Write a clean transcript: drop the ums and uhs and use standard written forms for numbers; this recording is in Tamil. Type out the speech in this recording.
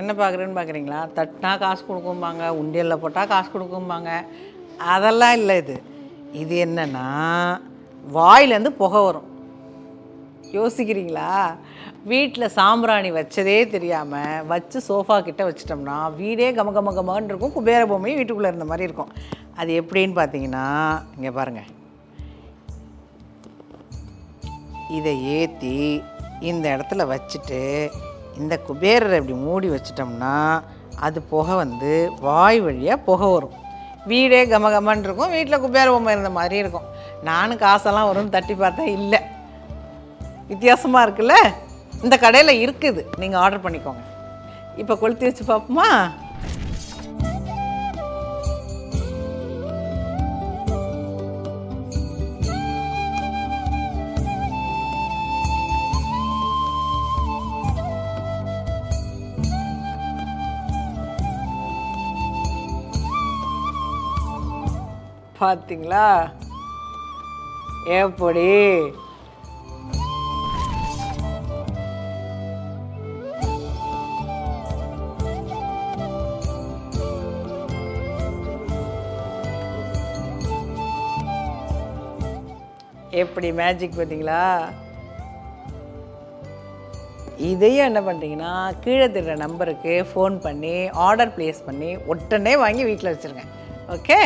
என்ன பார்க்குறேன்னு பார்க்குறீங்களா? தட்டினா காசு கொடுக்கும்பாங்க, உண்டியலில் போட்டால் காசு கொடுக்கும்பாங்க. அதெல்லாம் இல்லை. இது என்னென்னா, வாயிலேருந்து புகை வரும். யோசிக்கிறீங்களா? வீட்டில் சாம்பிராணி வச்சதே தெரியாமல் வச்சு சோஃபா கிட்ட வச்சிட்டோம்னா வீடே கம கம கமன்னு இருக்கும். குபேர பொம்மையும் வீட்டுக்குள்ளே இருந்த மாதிரி இருக்கும். அது எப்படின்னு பார்த்தீங்கன்னா, இங்கே பாருங்கள். இதை ஏற்றி இந்த இடத்துல வச்சுட்டு இந்த குபேரரை இப்படி மூடி வச்சிட்டோம்னா அது புகை வந்து வாய் வழியாக புகை வரும். வீடே கமகமன்னு இருக்கும். வீட்டில் குபேர பொம்மை இருந்த மாதிரி இருக்கும். நானும் காசெல்லாம் வரும்னு தட்டி பார்த்தா இல்லை. வித்தியாசமாக இருக்குல்ல? இந்த கடையில் இருக்குது, நீங்கள் ஆர்டர் பண்ணிக்கோங்க. இப்போ கொளுத்தி வச்சு பார்ப்போமா? பார்த்தீங்களா எப்படி? எப்படி மேஜிக் பார்த்தீங்களா? இதையும் என்ன பண்ணுறீங்கன்னா, கீழே தெரிகிற நம்பருக்கு ஃபோன் பண்ணி ஆர்டர் ப்ளேஸ் பண்ணி உடனே வாங்கி வீட்டில் வச்சுருங்க. ஓகே.